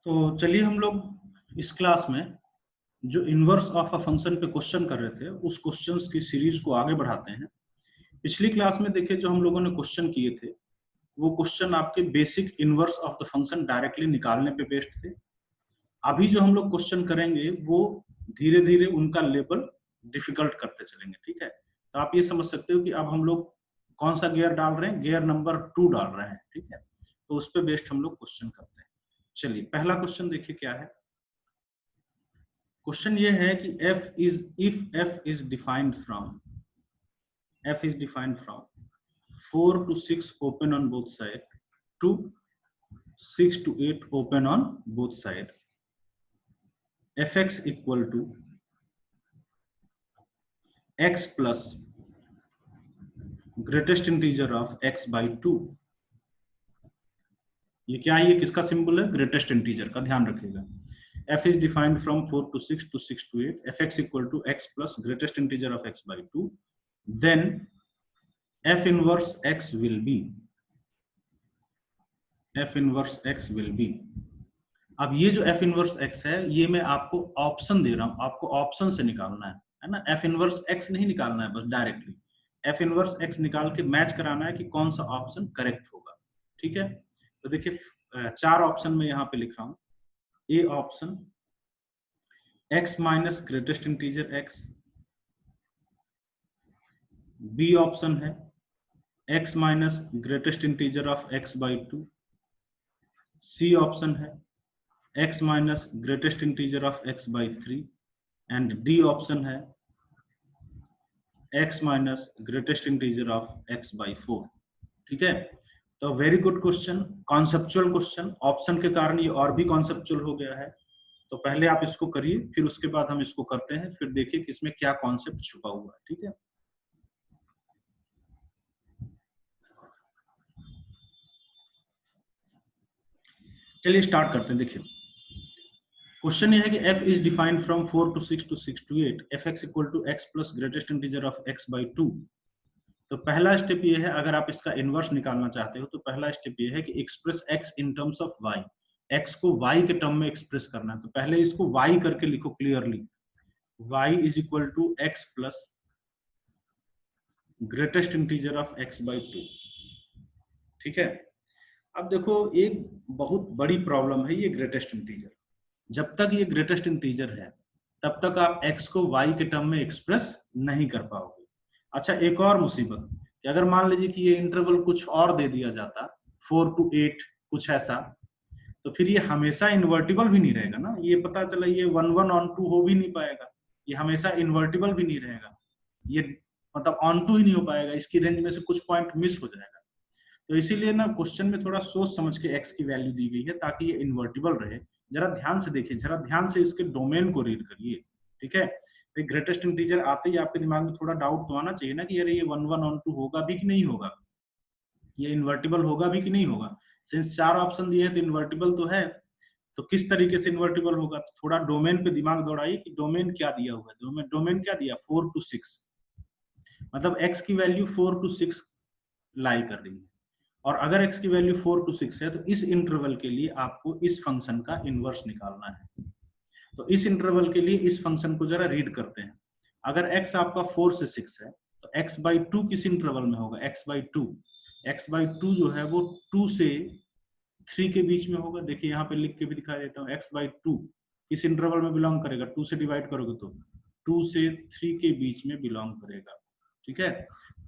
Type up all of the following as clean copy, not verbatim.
तो चलिए हम लोग इस क्लास में जो इनवर्स ऑफ अ फंक्शन पे क्वेश्चन कर रहे थे उस क्वेश्चंस की सीरीज को आगे बढ़ाते हैं। पिछली क्लास में देखिए जो हम लोगों ने क्वेश्चन किए थे वो क्वेश्चन आपके basic inverse of the function directly निकालने पे बेस्ड थे। अभी जो हम लोग क्वेश्चन करेंगे वो धीरे धीरे उनका लेवल डिफिकल्ट करते चलेंगे, ठीक है। तो आप ये समझ सकते हो कि अब हम लोग कौन सा गियर डाल रहे हैं, गियर नंबर 2 डाल रहे हैं, ठीक है। तो उस पे बेस्ड हम लोग क्वेश्चन करते हैं। चलिए पहला क्वेश्चन देखिए क्या है। क्वेश्चन ये है कि if f is defined from 4 to 6 open on both sides to 6 to 8 open on both sides, fx equal to x plus greatest integer of x by 2। ये क्या है, ये किसका सिंबल है, ग्रेटेस्ट इंटीजर का, ध्यान रखिएगा। f is defined from 4 to 6 to 6 to 8, fx equal to x plus greatest integer of x by 2, then f inverse x will be अब ये जो f इनवर्स x है ये मैं आपको ऑप्शन दे रहा हूं, आपको ऑप्शन से निकालना है ना। f इनवर्स x नहीं निकालना है बस डायरेक्टली, f इनवर्स x निकाल के मैच कराना है कि कौन सा ऑप्शन करेक्ट होगा, ठीक है। तो देखिए चार ऑप्शन में यहाँ पे लिख रहा हूँ। A option x minus greatest integer x, B option है x minus greatest integer of x by 2, C option है x minus greatest integer of x by 3 and D option है x minus greatest integer of x by 4, ठीक है। तो very good question, conceptual question, option के कारण ये और भी कॉन्सेप्चुअल हो गया है। तो पहले आप इसको करिए, फिर उसके बाद हम इसको करते हैं, फिर देखिए कि इसमें क्या कॉन्सेप्ट छुपा हुआ है, ठीक है। चलिए स्टार्ट करते हैं। देखिए क्वेश्चन ये है कि f is defined from 4 to 6 to 6 to 8, fx equal to x plus greatest integer of x by 2। तो पहला स्टेप ये है, अगर आप इसका इनवर्स निकालना चाहते हो तो पहला स्टेप ये है कि express x in terms of y, x को y के टर्म में एक्सप्रेस करना है। तो पहले इसको y करके लिखो clearly, y is equal to x plus greatest integer of x by 2, ठीक है। अब देखो एक बहुत बड़ी प्रॉब्लम है ये ग्रेटेस्ट इंटीजर। जब तक ये ग्रेटेस्ट इंटीजर है तब तक आप x को y के टर्म में एक्सप्रेस नहीं कर पाओगे। अच्छा एक और मुसीबत कि अगर मान लीजिए कि ये इंटरवल कुछ और दे दिया जाता 4 to 8 कुछ ऐसा, तो फिर ये हमेशा इन्वर्टिबल भी नहीं रहेगा ना। ये पता चला ये 1 1 ऑन 2 हो भी नहीं पाएगा, ये हमेशा इन्वर्टिबल भी नहीं रहेगा, ये मतलब ऑन 2 ही नहीं हो पाएगा, इसकी रेंज में से कुछ पॉइंट मिस हो जाएगा। तो इसीलिए ना क्वेश्चन में थोड़ा सोच समझ के x की वैल्यू दी गई है ताकि ये इन्वर्टिबल रहे। जरा ध्यान से देखिए, जरा ध्यान से इसके डोमेन को रीड करिए, ठीक है। तो ग्रेटेस्ट इंटीजर आते ही आपके दिमाग में थोड़ा डाउट तो आना चाहिए ना कि अरे ये 1 1 ऑन 2 होगा भी कि नहीं होगा, ये इन्वर्टिबल होगा भी कि नहीं होगा। सिंस चार ऑप्शन दिए हैं तो इन्वर्टिबल तो है, तो किस तरीके से इन्वर्टिबल होगा। तो थोड़ा डोमेन पे दिमाग दौड़ाइए कि डोमेन क्या दिया हुआ है। डोमेन क्या दिया, 4 to 6, मतलब x की वैल्यू 4 to 6 लाई कर रही है। और अगर x की वैल्यू 4 to 6 है तो इस इंटरवल के लिए आपको इस फंक्शन का इनवर्स निकालना है। तो इस इंटरवल के लिए इस फंक्शन को जरा रीड करते हैं। अगर x आपका 4 से 6 है तो x बाई 2 किस इंटरवल में होगा, x बाई 2, x बाई 2 जो है वो 2 से 3 के बीच में होगा। देखिए यहाँ पे लिख के भी दिखा देता हूँ, x बाई 2 किस इंटरवल में बिलोंग करेगा, 2 से डिवाइड करोगे तो 2 से 3 के बीच में बिलोंग करेगा, ठीक है।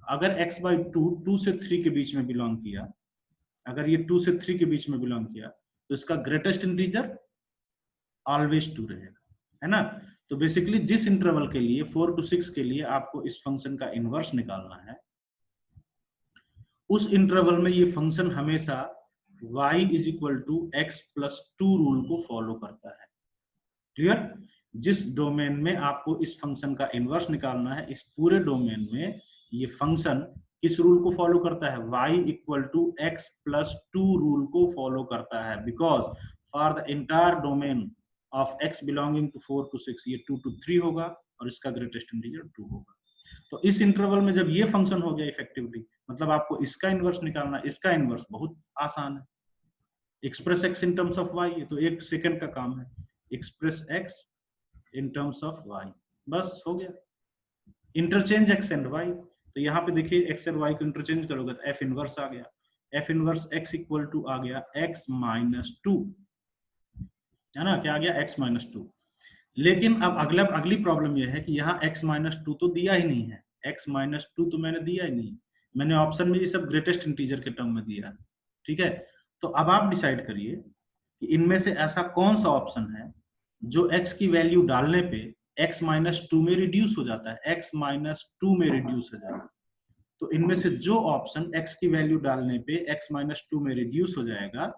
अगर x बाई 2 2 से 3 के बीच में बिलोंग किया, अगर ये 2 से 3 के बीच में बिलोंग किया तो इसका ग्रेटेस्ट इंटीजर ऑलवेज 2 रहेगा, है ना। तो बेसिकली जिस इंटरवल के लिए 4 to 6 के लिए आपको इस फंक्शन का इनवर्स निकालना है, उस इंटरवल में ये फंक्शन हमेशा y is equal to x plus 2 rule को फॉलो करता है। क्लियर, जिस डोमेन में आपको इस फंक्शन का इनवर्स निकालना है, इस पूरे डोमेन में ये फंक्शन किस रूल को फॉलो करता है, y equal to x plus 2 rule को फॉलो करता है। Because for the entire domain of x belonging to 4 to 6 ये 2 to 3 होगा और इसका ग्रेटेस्ट इंटीजर 2 होगा। तो इस इंटरवल में जब ये फंक्शन हो गया इफेक्टिवली, मतलब आपको इसका इनवर्स निकालना, इसका इनवर्स बहुत आसान है। Express x in terms of y, ये तो 1 सेकंड का काम है, express x in terms of y, बस हो गया। इंटरचेंज एक्स एंड वाई, तो यहाँ पे देखिए एक्स और वाई को इंटरचेंज करोगे तो एफ इनवर्स आ गया, f inverse x equal to आ गया एक्स माइनस टू, है ना, क्या आ गया एक्स माइनस टू। लेकिन अब अगली प्रॉब्लम यह है कि यहाँ x माइनस टू तो दिया ही नहीं है, x माइनस टू तो मैंने दिया ही नहीं, मैंने ऑप्शन में ये सब ग्रेटेस्ट इंटीजर के टर्म में दिया है, ठीक है। तो अब आप डिसाइड करिए कि इनमें से ऐसा कौन सा ऑप्शन है जो x की वैल्यू डालने पे x माइनस टू में रिड्यूस हो जाता है, x माइनस टू में रिड्यूस हो जाएगा। तो इनमें से जो ऑप्शन x की वैल्यू डालने पे x माइनस टू में रिड्यूस हो जाएगा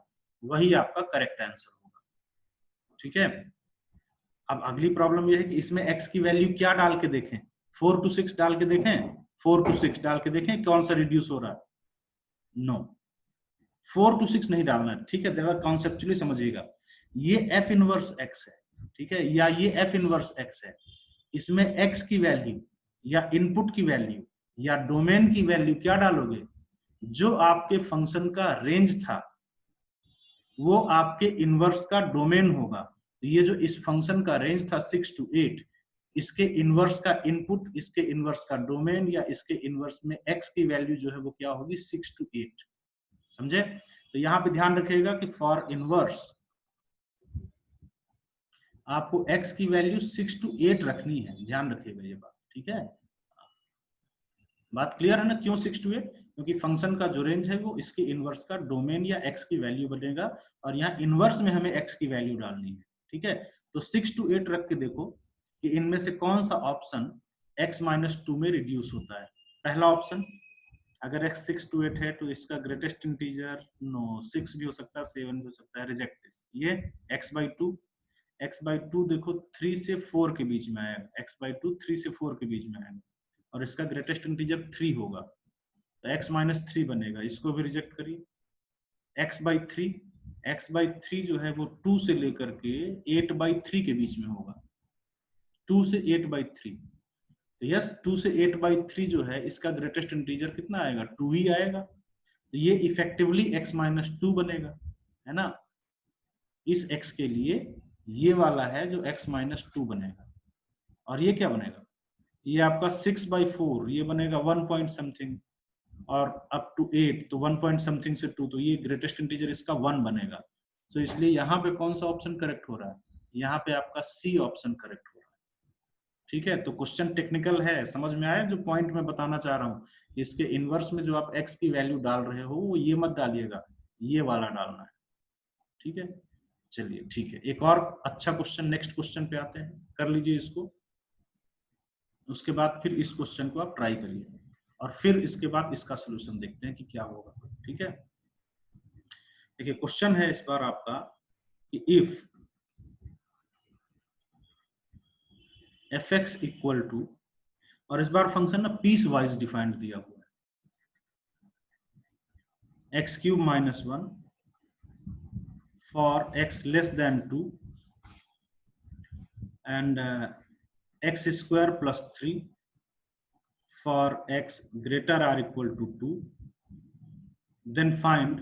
वही आपका करेक्ट आंसर होगा, ठीक है। अब अगली प्रॉब्लम यह है कि इसमें x की वैल्यू क्या डाल के देखें, 4 to 6 डाल के देखें, 4 to 6 डाल के देखें कौन सा रिड्यूस हो रहा है, नो 4 to 6 नहीं डालना है, ठीक है। देखो कॉन्सेप्चुअली समझिएगा, ये f इनवर्स x है, ठीक है, या ये f इनवर्स x है, इसमें x की वैल्यू या इनपुट की वैल्यू या डोमेन की वैल्यू क्या डालोगे, जो आपके फंक्शन का रेंज था वो आपके इनवर्स का डोमेन होगा। तो ये जो इस फंक्शन का रेंज था 6 to 8, इसके इनवर्स का इनपुट, इसके इनवर्स का डोमेन या इसके इनवर्स में x की वैल्यू जो है वो क्या होगी 6 to 8, समझे। तो यहाँ पे ध्यान रखिएगा कि फॉर इनवर्स आपको x की वैल्यू 6 to 8 रखनी है, ध्यान रखिएगा ये बात, ठीक है। बात क्लियर है ना, क्यों 6 to 8, क्योंकि फंक्शन का जो रेंज है वो इसके इनवर्स का डोमेन या x की वैल्यू बनेगा और यहाँ इनवर्स में हमें x की वैल्यू डालनी है, ठीक है। तो 6 to 8 रख के देखो कि इनमें से कौन सा ऑप्शन x माइनस टू में रिड्यूस होता है। पहला ऑप्शन, अगर x 6 to 8 है तो इसका ग्रेटेस्ट इंटीजर नो 6 भी हो सकता है, 7 भी हो सकता है, रिजेक्ट दिस। ये x by 2, x by 2 देखो 3 से 4 के बीच में आएगा, x by 2 3 से 4 के बीच में आएगा और इसका ग्रेटेस्ट इंटीजर 3 होगा, तो x माइनस 3 बनेगा, इसको भी रिजेक्ट करिए। x by 3, x by 3 जो है वो 2 से लेकर के 8 by 3 के बीच में होगा, 2 से 8 by 3, तो यस 2 से 8 by 3 जो है इसका ग्रेटेस्ट इंटीजर कितना आएगा, 2 ही आएगा, तो ये इफेक्टिवली x माइनस 2 बनेगा, है ना। इस x के लिए ये वाला है जो x माइनस 2 बनेगा, और ये क्या बनेगा, ये आपका 6 by 4, ये बनेगा 1 पॉइंट समथिंग, और अप टू 8 तो 1 पॉइंट समथिंग से 2, तो ये ग्रेटेस्ट इंटीजर इसका 1 बनेगा। तो इसलिए यहाँ पे कौन सा ऑप्शन करेक्ट हो रहा है, यहाँ पे आपका सी ऑप्शन करेक्ट हो रहा है, ठीक है। तो क्वेश्चन टेक्निकल है, समझ में आया जो पॉइंट मैं बताना चाह रहा हूँ, इसके इनवर्स में जो आप x की वैल्यू डाल रहे हो वो ये मत डालिएगा, ये वाला डालना है, ठीक है। चलिए ठीक है, एक और अच्छा क्वेश्चन, नेक्स्ट क्वेश्चन पे आते हैं, कर लीजिए इसको, उसके बाद फिर इस क्वेश्चन को आप ट्राई करिए और फिर इसके बाद इसका सोल्यूशन देखते हैं कि क्या होगा, ठीक है। देखिए क्वेश्चन है इस बार आपका कि इफ fx इक्वल टू, और इस बार फंक्शन ना पीस वाइज डिफाइंड दिया हुआ है, x cube minus 1 for x less than 2 and x square plus 3 for x greater or equal to 2, then find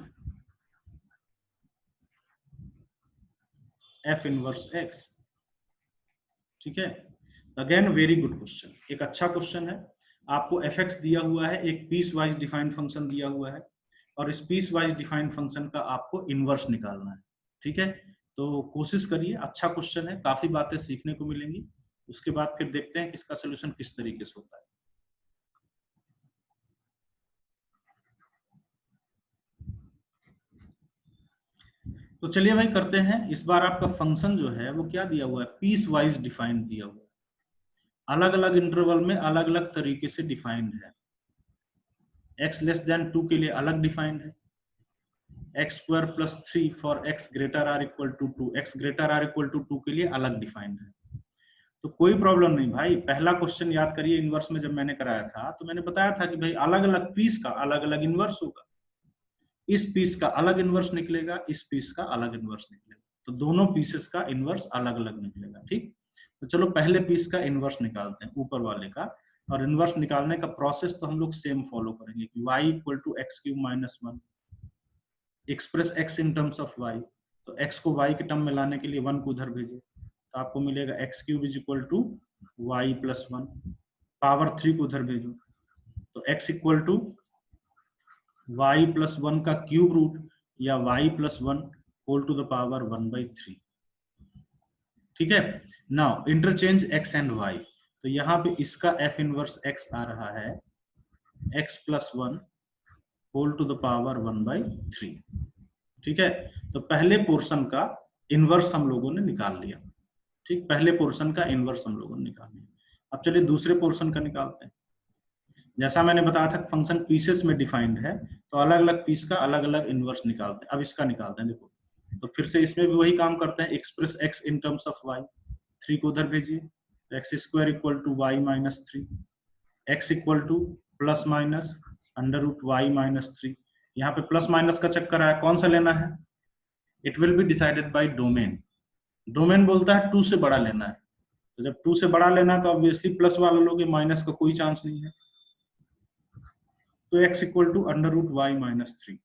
f inverse x, ठीक है। अगेन वेरी गुड क्वेश्चन, एक अच्छा क्वेश्चन है, आपको fx दिया हुआ है, एक पीस वाइज डिफाइंड फंक्शन दिया हुआ है और इस पीस वाइज डिफाइंड फंक्शन का आपको इनवर्स निकालना है, ठीक है। तो कोशिश करिए, अच्छा क्वेश्चन है, काफी बातें सीखने को मिलेंगी, उसके बाद फिर देखते हैं कि इसका सोल्यूशन किस तरीके से होता है। तो चलिए भाई करते हैं, इस बार आपका फंक्शन जो है वो क्या दिया हुआ है, पीस वाइज डिफाइंड दिया हुआ है, अलग अलग इंटरवल में अलग अलग तरीके से डिफाइंड है। x लेस देन 2 के लिए अलग डिफाइंड है, x square plus 3 for x greater or equal to 2, x greater or equal to 2 के लिए अलग डिफाइंड है। तो कोई प्रॉब्लम नहीं भाई, पहला क्वेश्चन याद करिए, इनवर्स में जब मैंने कराया था तो मैंने बताया था कि भाई अलग अलग पीस का अलग अलग इनवर्स होगा, इस पीस का अलग इनवर्स निकलेगा, इस पीस का अलग इनवर्स निकलेगा, तो दोनों पीसेस का इनवर्स अलग अलग निकलेगा, ठीक। तो चलो पहले पीस का इनवर्स निकालते हैं, ऊपर वाले का, और इनवर्स निकालने का प्रोसेस तो हम लोग सेम फॉलो करेंगे कि y equal to x cube minus 1, express x in terms of y, तो x को y के टर्म में लाने के लिए 1 को उधर भेजे, तो आपको मिलेगा x³ is equal to y plus 1, power 3 को उधर भेजो तो x equal to y plus 1 का क्यूब रूट या y plus 1 whole to the power 1/3। ठीक है, now interchange x and y, तो यहाँ पे इसका f इनवर्स x आ रहा है x plus 1 whole to the power 1/3। ठीक है, तो पहले पोर्शन का इनवर्स हम लोगों ने निकाल लिया। ठीक, पहले पोर्शन का इनवर्स हम लोगों ने निकाल लिया। अब चलिए दूसरे पोर्शन का निकालते हैं। जैसा मैंने बताया था फंक्शन पीसेस में डिफाइंड है, तो अलग अलग पीस का अलग अलग इनवर्स निकालते हैं। अब इसका निकालते हैं, देखो तो फिर से इसमें भी वही काम करते हैं, express x in terms of y, 3 को उधर भेजिए, x² equal to y minus 3, x equal to plus minus under root y minus 3। यहाँ पे प्लस माइनस का चक्कर आया, कौन सा लेना है, it will be decided by domain. Domain बोलता है 2 से बड़ा लेना है, तो जब 2 से बड़ा लेना है तो ऑब्वियसली प्लस वाला लोगे, माइनस का कोई चांस नहीं है, तो x equal to under root y minus 3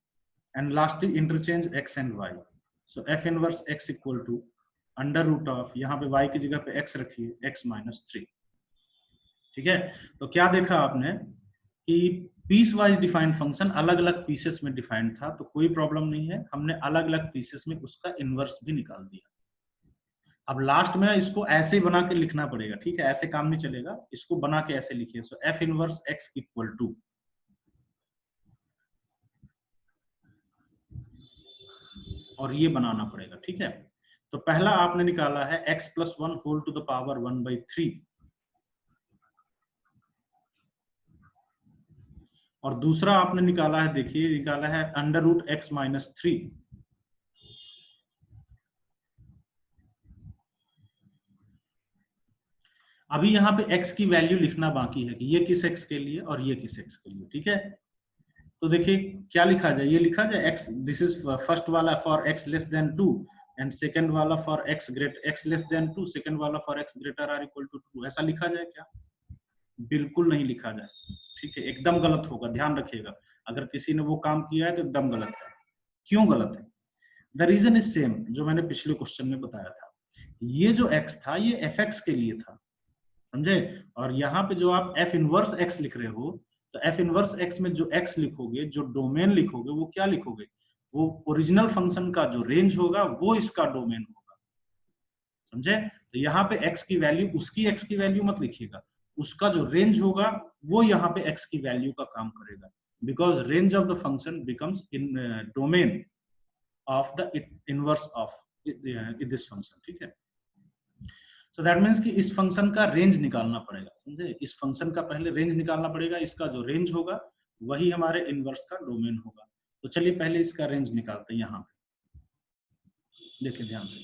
and lastly interchange x and y, so f inverse x equal to under root of, यहाँ पे y की जगह पे x रखिए, x माइनस 3। ठीक है, तो क्या देखा आपने कि पीस वाइज डिफाइंड फंक्शन अलग अलग पीसेस में डिफाइंड था, तो कोई प्रॉब्लम नहीं है, हमने अलग अलग पीसेस में उसका इनवर्स भी निकाल दिया। अब लास्ट में इसको ऐसे ही बना के लिखना पड़ेगा। ठीक है, ऐसे काम नहीं चलेगा, इसको बना के ऐसे लिखिए, so f inverse x equal to, और ये बनाना पड़ेगा। ठीक है, तो पहला आपने निकाला है x plus 1 whole to the power 1/3, और दूसरा आपने निकाला है, देखिए निकाला है अंडर रूट x माइनस 3। अभी यहाँ पे x की वैल्यू लिखना बाकी है कि ये किस x के लिए और ये किस x के लिए। ठीक है, तो देखिए क्या लिखा जाए, ये लिखा जाए x, दिस इज फर्स्ट वाला for x less than 2 and second वाला for x less than 2, second वाला for x greater or equal to 2, ऐसा लिखा जाए क्या? बिल्कुल नहीं लिखा जाए। ठीक है, एकदम गलत होगा, ध्यान रखिएगा, अगर किसी ने वो काम किया है तो एकदम गलत है। क्यों गलत है? द रीजन इज सेम जो मैंने पिछले क्वेश्चन में बताया था, ये जो x था ये fx के लिए था, समझे, और यहाँ पे जो आप f इनवर्स x लिख रहे हो, तो f इनवर्स x में जो x लिखोगे, जो डोमेन लिखोगे, वो क्या लिखोगे, वो ओरिजिनल फंक्शन का जो रेंज होगा वो इसका डोमेन होगा, समझे। तो यहाँ पे x की वैल्यू, उसकी x की वैल्यू मत लिखिएगा, उसका जो रेंज होगा वो यहाँ पे x की वैल्यू का काम करेगा, because range of the function becomes in domain of the inverse of this function. ठीक है, सो दैट मीन्स कि इस फंक्शन का रेंज निकालना पड़ेगा, समझे, इस फंक्शन का पहले रेंज निकालना पड़ेगा, इसका जो रेंज होगा वही हमारे इनवर्स का डोमेन होगा। तो चलिए पहले इसका रेंज निकालते हैं। यहाँ पे देखिए ध्यान से,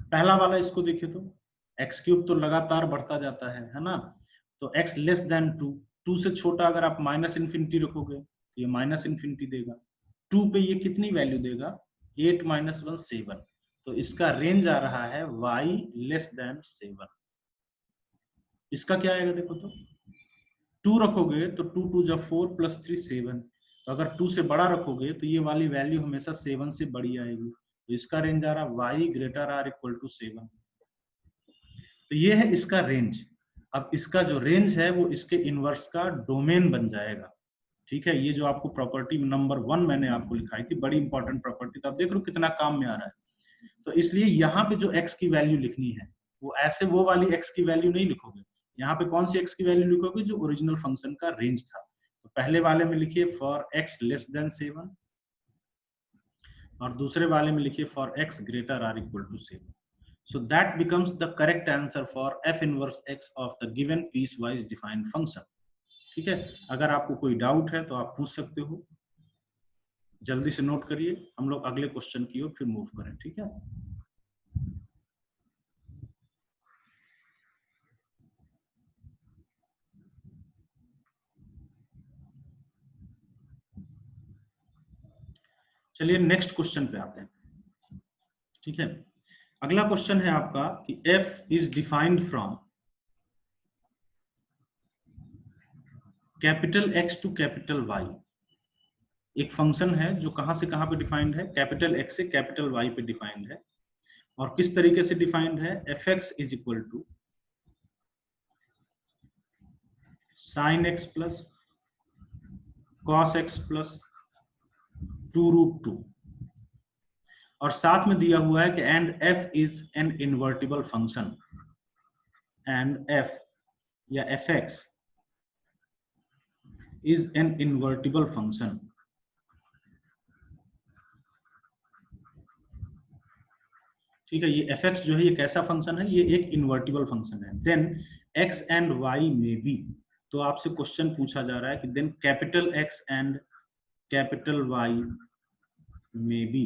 पहला वाला इसको देखिए तो x³ तो लगातार बढ़ता जाता है ना, तो x लेस देन 2, 2 से छोटा अगर आप माइनस इन्फिनिटी रखोगे तो ये माइनस इन्फिनिटी देगा, 2 पे ये कितनी वैल्यू देगा, 8 माइनस 1 7, तो इसका रेंज आ रहा है y लेस देन 7। इसका क्या आएगा देखो तो, 2 रखोगे तो 2 2 जब 4 प्लस 3 7, तो अगर 2 से बड़ा रखोगे तो ये वाली वैल्यू हमेशा 7 से बड़ी आएगी, तो इसका रेंज आ रहा y greater or equal to 7। तो ये है इसका रेंज। अब इसका जो रेंज है वो इसके इनवर्स का डोमेन बन जाएगा। ठीक है, ये जो आपको प्रॉपर्टी नंबर 1 मैंने आपको लिखाई थी, बड़ी इंपॉर्टेंट प्रॉपर्टी, तो आप देख लो कितना काम में आ रहा है। तो इसलिए यहाँ पे जो x की वैल्यू लिखनी है वो ऐसे वो वाली x की वैल्यू नहीं लिखोगे, यहाँ पे कौन सी x की वैल्यू लिखोगे, जो ओरिजिनल फंक्शन का रेंज था। तो पहले वाले में लिखिए फॉर x लेस देन 7, और दूसरे वाले में लिखिए for x greater or equal to 7। So that becomes the correct answer for f inverse x of the given piecewise defined function. ठीक है, अगर आपको कोई डाउट है तो आप पूछ सकते हो, जल्दी से नोट करिए, हम लोग अगले क्वेश्चन की ओर फिर मूव करें। ठीक है, चलिए नेक्स्ट क्वेश्चन पे आते हैं। ठीक है, अगला क्वेश्चन है आपका कि f is defined from capital X to capital Y एक फंक्शन है जो कहां से कहां पे डिफाइंड है, कैपिटल एक्स से कैपिटल वाई पे डिफाइंड है। और किस तरीके से डिफाइंड है, f x is equal to sine x plus cos x plus 2√2, और साथ में दिया हुआ है कि and f is an invertible function, and f या f x is an invertible function. ठीक है, ये एफ एक्स जो है ये कैसा फंक्शन है, ये एक इन्वर्टिबल फंक्शन है। देन एक्स एंड वाई में बी, तो आपसे क्वेश्चन पूछा जा रहा है कि then capital x and capital y में बी,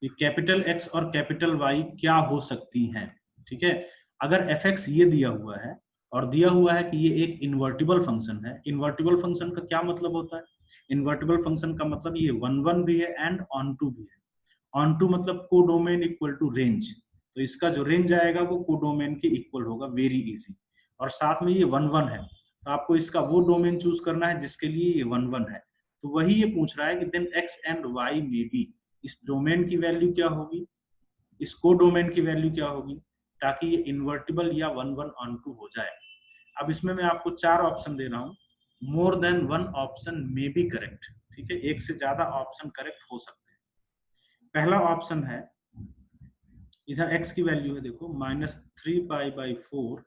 ये कैपिटल एक्स और कैपिटल वाई क्या हो सकती हैं। ठीक है, अगर एफ एक्स ये दिया हुआ है और दिया हुआ है कि ये एक इन्वर्टिबल फंक्शन है, इन्वर्टिबल फंक्शन का क्या मतलब होता है, इन्वर्टिबल फंक्शन का मतलब ये 1 1 भी है एंड ऑन टू भी है। ऑन टू मतलब कोडोमेन इक्वल टू रेंज, तो इसका जो रेंज आएगा वो कोडोमेन के इक्वल होगा, वेरी इजी। और साथ में ये 1 1 है, तो आपको इसका वो डोमेन चूज करना है जिसके लिए ये 1 1 है। तो वही ये पूछ रहा है कि देन एक्स एंड वाई में बी, इस डोमेन की वैल्यू क्या होगी, इस कोडोमेन की वैल्यू क्या होगी, ताकि ये इन्वर्टिबल या 1 1 ऑन टू हो जाए। अब इसमें मैं आपको 4 ऑप्शन दे रहा हूँ, more than 1 option may be correct. ठीक है, एक से ज्यादा ऑप्शन करेक्ट हो सकते हैं। पहला ऑप्शन है, इधर x की वैल्यू है देखो -3π/4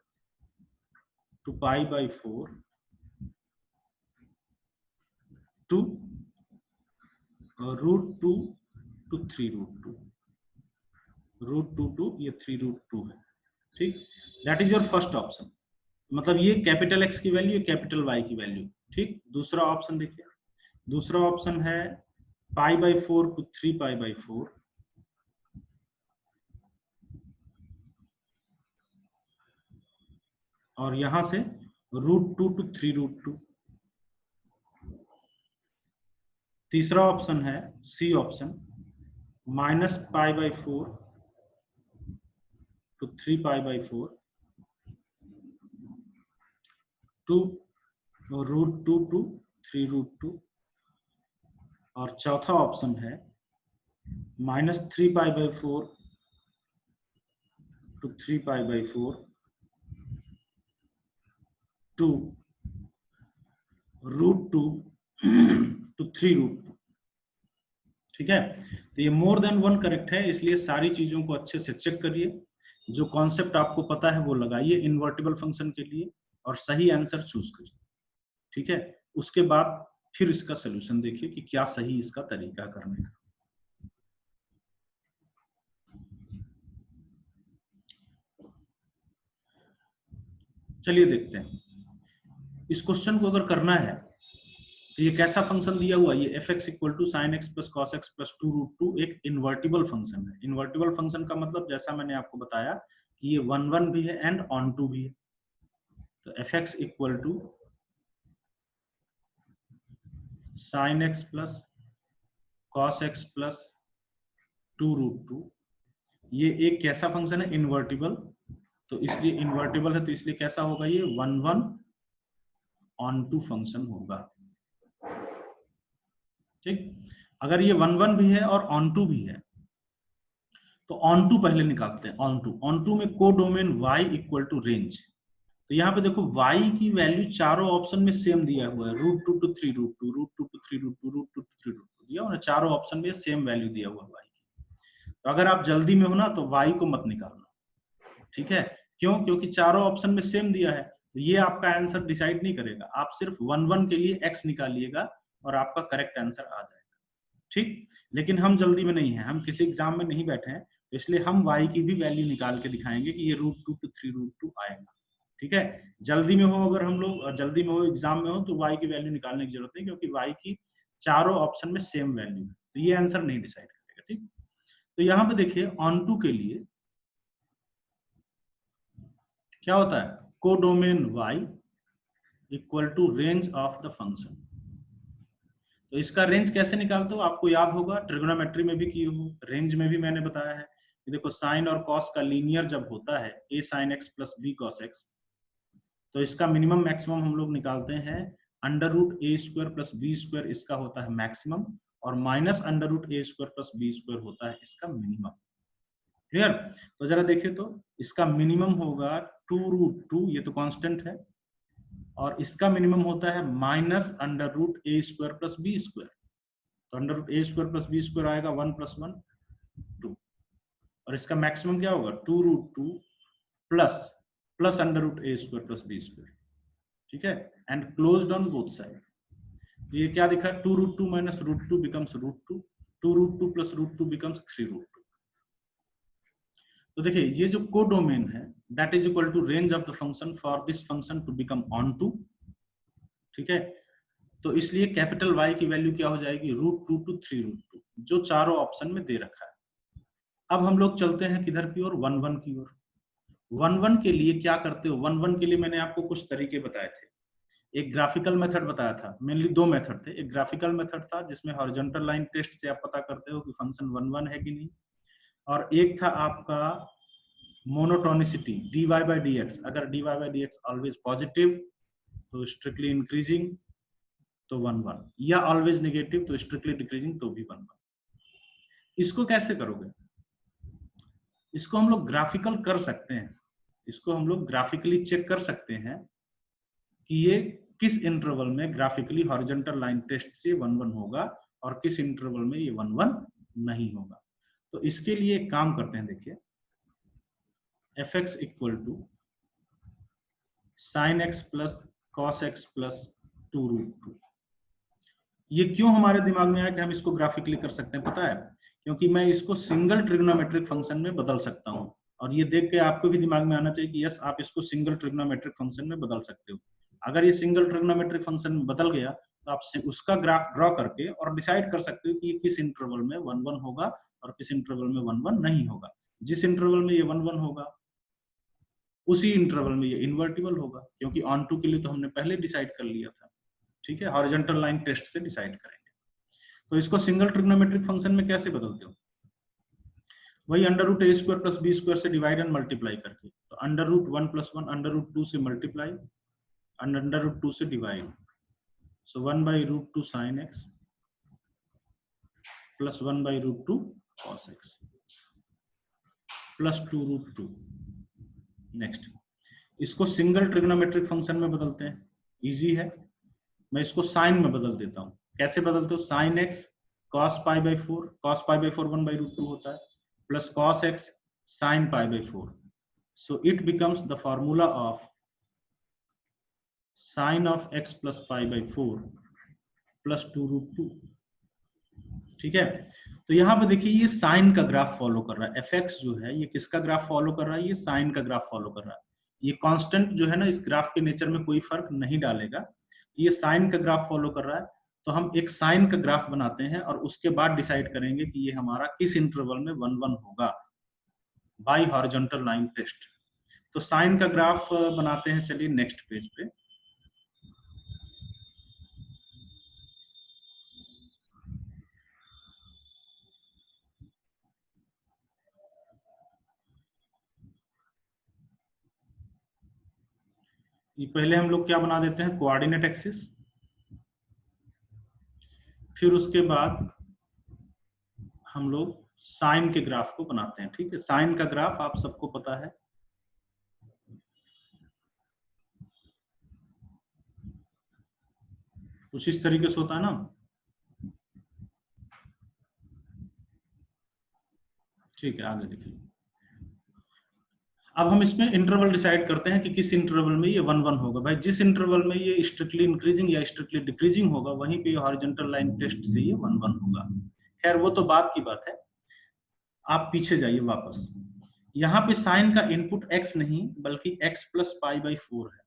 to π/4 to √2 to 3√2, √2 to ये 3√2 है। ठीक, that is your first option, मतलब ये कैपिटल एक्स की वैल्यू, कैपिटल वाई की वैल्यू। ठीक, दूसरा ऑप्शन देखिए, दूसरा ऑप्शन है π/4 to 3π/4 और यहां से √2 to 3√2। तीसरा ऑप्शन है C option, -π/4 to 3π/4 to √2 to 3√2। और चौथा ऑप्शन है -3π/4 to 3π/4 to √2 to 3√2। ठीक है, तो ये मोर देन 1 करेक्ट है, इसलिए सारी चीजों को अच्छे से चेक करिए, जो कॉन्सेप्ट आपको पता है वो लगाइए इन्वर्टिबल फंक्शन के लिए और सही आंसर चूज करिए। ठीक है, उसके बाद फिर इसका सोल्यूशन देखिए कि क्या सही इसका तरीका करने का। चलिए देखते हैं, इस क्वेश्चन को अगर करना है तो ये कैसा फंक्शन दिया हुआ है, ये f x equal to sine x plus cos x plus 2√2 एक इन्वर्टिबल फंक्शन है। इन्वर्टिबल फंक्शन का मतलब जैसा मैंने आपको बताया कि ये 1 1 भी है एंड ऑन टू भी है। तो f x equal to sine x plus cos x plus 2√2, ये एक कैसा फंक्शन है, इन्वर्टिबल, तो इसलिए इन्वर्टिबल है तो इसलिए कैसा होगा, ये 1 1 ऑन टू फंक्शन होगा। ठीक, अगर ये 1 1 भी है और ऑन टू भी है तो ऑन टू पहले निकालते हैं। ऑन टू में codomain y equal to range, तो यहाँ पे देखो y की वैल्यू चारों ऑप्शन में सेम दिया हुआ है, √2 to 3√2, √2 to 3√2, √2 to 3√2 दिया हुआ है, चारों ऑप्शन में सेम वैल्यू दिया हुआ है y की। तो अगर आप जल्दी में हो ना तो y को मत निकालना। ठीक है, क्यों, क्योंकि चारों ऑप्शन में सेम दिया है, तो ये आपका आंसर डिसाइड नहीं करेगा। आप सिर्फ 1 1 के लिए x निकालिएगा और आपका करेक्ट आंसर आ जाएगा। ठीक, लेकिन हम जल्दी में नहीं है, हम किसी एग्जाम में नहीं बैठे हैं, तो इसलिए हम y की भी वैल्यू निकाल के दिखाएंगे कि ये √2 to 3√2 आएगा। ठीक है, जल्दी में हो, अगर हम लोग जल्दी में हो, एग्जाम में हो, तो y की वैल्यू निकालने की जरूरत नहीं, क्योंकि y की चारों ऑप्शन में सेम वैल्यू है, तो ये आंसर नहीं डिसाइड करेगा। ठीक, तो यहाँ पे देखिए ऑन टू के लिए क्या होता है, codomain y equal to range of the function. तो इसका रेंज कैसे निकालते हो, आपको याद होगा, ट्रिग्नोमेट्री में भी किए हो, रेंज में भी मैंने बताया है कि देखो साइन और कॉस का लीनियर जब होता है a sin x plus b cos x, तो इसका मिनिमम मैक्सिमम हम लोग निकालते हैं √a² प्लस b², इसका होता है मैक्सिमम, और माइनस अंडर रूट ए स्क्वायर प्लस बी स्क्वायर होता है इसका मिनिमम। क्लियर? तो जरा देखिए, तो इसका मिनिमम होगा 2√2, ये तो कांस्टेंट है, और इसका मिनिमम होता है माइनस अंडर रूट ए स्क्वायर प्लस बी स्क्वायर। तो अंडर रूट ए स्क्वायर प्लस बी स्क्वायर आएगा 1 + 1 2, और इसका मैक्सिमम क्या होगा 2√2 प्लस अंडर रूट ए स्क्वायर प्लस बी स्क्वायर। ठीक है, and closed on both side. ये क्या दिखा, 2√2 माइनस √2 बिकम्स √2, 2√2 प्लस √2 बिकम्स 3√2। तो देखिए, ये जो कोडोमेन है that is equal to range of the function for this function to become onto. ठीक है, तो इसलिए कैपिटल Y की वैल्यू क्या हो जाएगी, √2 to 3√2, जो चारों ऑप्शन में दे रखा है। अब हम लोग चलते हैं किधर की ओर, 1-1 की ओर। 1-1 के लिए क्या करते हो, 1-1 के लिए मैंने आपको कुछ तरीके बताए थे। एक ग्राफिकल मेथड बताया था, मेनली 2 मेथड थे। एक ग्राफिकल मेथड था जिसमें हॉरिजॉन्टल लाइन टेस्ट से आप पता करते हो कि फंक्शन 1-1 है कि नहीं, और एक था आपका मोनोटोनिसिटी, dy/dx। अगर dy/dx ऑलवेज पॉजिटिव तो स्ट्रिक्टली इंक्रीजिंग तो 1-1, या ऑलवेज नेगेटिव तो स्ट्रिक्टली डिक्रीजिंग तो भी 1-1। इसको कैसे करोगे, इसको हम लोग ग्राफिकल कर सकते हैं। इसको हम लोग ग्राफिकली चेक कर सकते हैं कि ये किस इंटरवल में ग्राफिकली हॉरिजॉन्टल लाइन टेस्ट से 1-1 होगा और किस इंटरवल में ये 1-1 नहीं होगा। तो इसके लिए एक काम करते हैं, देखिए fx equal to sin x plus cos x plus 2√2। ये क्यों हमारे दिमाग में आया कि हम इसको ग्राफिकली कर सकते हैं, पता है? क्योंकि मैं इसको सिंगल ट्रिग्नोमेट्रिक फंक्शन में बदल सकता हूं, और ये देख के आपको भी दिमाग में आना चाहिए कि यस, आप इसको सिंगल ट्रिग्नोमेट्रिक फंक्शन में बदल सकते हो। अगर ये सिंगल ट्रिग्नोमेट्रिक फंक्शन में बदल गया तो आप उसका ग्राफ ड्रॉ करके और डिसाइड कर सकते हो कि ये किस इंटरवल में 1-1 होगा और किस इंटरवल में 1-1 नहीं होगा। जिस इंटरवल में ये 1-1 होगा उसी इंटरवल में ये इन्वर्टिबल होगा, क्योंकि ऑन टू के लिए तो हमने पहले डिसाइड कर लिया था। ठीक है, हॉरिजॉन्टल लाइन टेस्ट से डिसाइड करेंगे। तो इसको सिंगल ट्रिग्नोमेट्रिक फंक्शन में कैसे बदलते हो, वही अंडर रूट ए स्क्वायर प्लस बी स्क्वायर से डिवाइड एंड मल्टीप्लाई करके। तो अंडर रूट 1 + 1 अंडर रूट 2 से मल्टीप्लाई, अंडर रूट 2 से डिवाइड, सो 1/√2 sin x plus 1/√2 cos x plus 2√2। Next, इसको सिंगल ट्रिग्नोमेट्रिक फंक्शन में बदलते हैं, इजी है। मैं इसको साइन में बदल देता हूं। कैसे बदलते हो, sin x cos π/4, cos π/4 1/√2 होता है, plus cos x sin π/4। so it becomes the formula of sin of x plus π/4 plus 2√2। ठीक है, तो यहाँ पे देखिए ये साइन का ग्राफ फॉलो कर रहा है। fx जो है ये किसका ग्राफ फॉलो कर रहा है, ये साइन का ग्राफ फॉलो कर रहा है। ये कांस्टेंट जो है ना, इस ग्राफ के नेचर में कोई फर्क नहीं डालेगा, ये साइन का ग्राफ फॉलो कर रहा है। तो हम एक साइन का ग्राफ बनाते हैं और उसके बाद डिसाइड करेंगे कि ये हमारा किस इंटरवल में 1-1 होगा बाय हॉरिजॉन्टल लाइन टेस्ट। तो साइन का ग्राफ बनाते हैं, चलिए नेक्स्ट पेज पे। ये पहले हम लोग क्या बना देते हैं, कोऑर्डिनेट एक्सिस, फिर उसके बाद हम लोग साइन के ग्राफ को बनाते हैं। ठीक है, साइन का ग्राफ आप सबको पता है, कुछ इस तरीके से होता है ना। ठीक है, आगे देखिए। अब हम इसमें इंटरवल डिसाइड करते हैं कि किस इंटरवल में ये 1-1 होगा। भाई जिस इंटरवल में ये स्ट्रिक्टली इंक्रीजिंग या स्ट्रिक्टली डिक्रीजिंग होगा वहीं पे हॉरिजॉन्टल लाइन टेस्ट से ये 1-1 होगा। खैर वो तो बात की बात है, आप पीछे जाइए वापस। यहाँ पे साइन का इनपुट x नहीं बल्कि x प्लस π/4 है,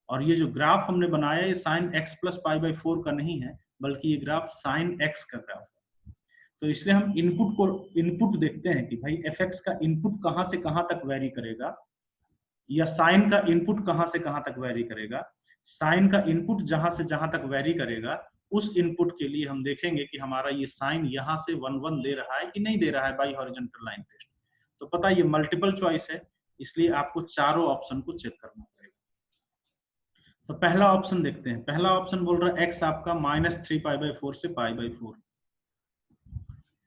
और ये जो ग्राफ हमने बनाया ये साइन x प्लस π/4 का नहीं है बल्कि ये ग्राफ साइन x का ग्राफ है। तो इसलिए हम इनपुट देखते हैं कि भाई fx का इनपुट कहां से कहां तक वेरी करेगा, या साइन का इनपुट कहां से कहां तक वेरी करेगा। साइन का इनपुट जहां से जहां तक वेरी करेगा उस इनपुट के लिए हम देखेंगे कि हमारा ये साइन यहाँ से 1-1 दे रहा है कि नहीं दे रहा है बाय हॉरिजॉन्टल लाइन टेस्ट। तो पता है ये मल्टीपल चॉइस है, इसलिए आपको चारों ऑप्शन को चेक करना पड़ेगा। तो पहला ऑप्शन देखते हैं। पहला ऑप्शन बोल रहा है x आपका -3 π/4 से π/4।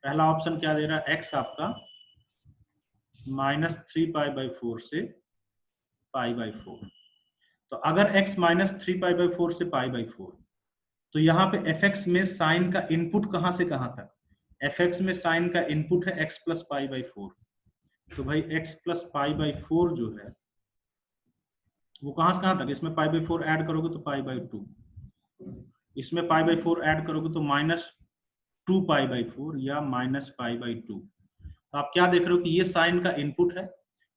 पहला ऑप्शन क्या दे रहा है, x आपका -3π/4 से π/4। तो अगर x -3π/4 से π/4, तो यहाँ पे fx में साइन का इनपुट कहां से कहां तक, fx में साइन का इनपुट है x + π/4, तो भाई x + π/4 जो है वो कहां से कहां तक, इसमें π/4 ऐड करोगे तो π/2, इसमें π/4 ऐड करोगे तो -2π/4 या -π/2। तो आप क्या देख रहे हो कि ये साइन का इनपुट है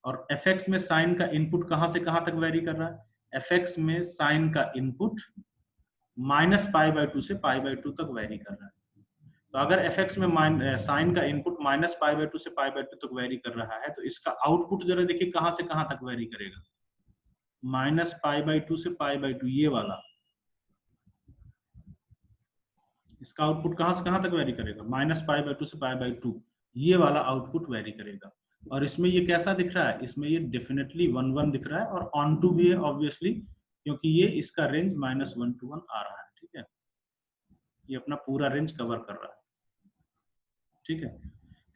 और fx में साइन का इनपुट कहां से कहां तक वेरी कर रहा है, fx में साइन का इनपुट -π/2 से π/2 तक वेरी कर रहा है। तो अगर fx में साइन का इनपुट -π/2 से π/2 तक वेरी कर रहा है, तो इसका आउटपुट जरा देखिए कहां से कहां तक वेरी करेगा, -π/2 से π/2, ये वाला, इसका आउटपुट कहां से कहां तक वेरी करेगा, -π/2 से π/2, ये वाला आउटपुट वेरी करेगा। और इसमें ये कैसा दिख रहा है, इसमें ये डेफिनेटली 1 1 दिख रहा है और ऑन टू भी है ऑब्वियसली, क्योंकि ये इसका रेंज -1 to 1 आ रहा है। ठीक है, ये अपना पूरा रेंज कवर कर रहा है। ठीक है,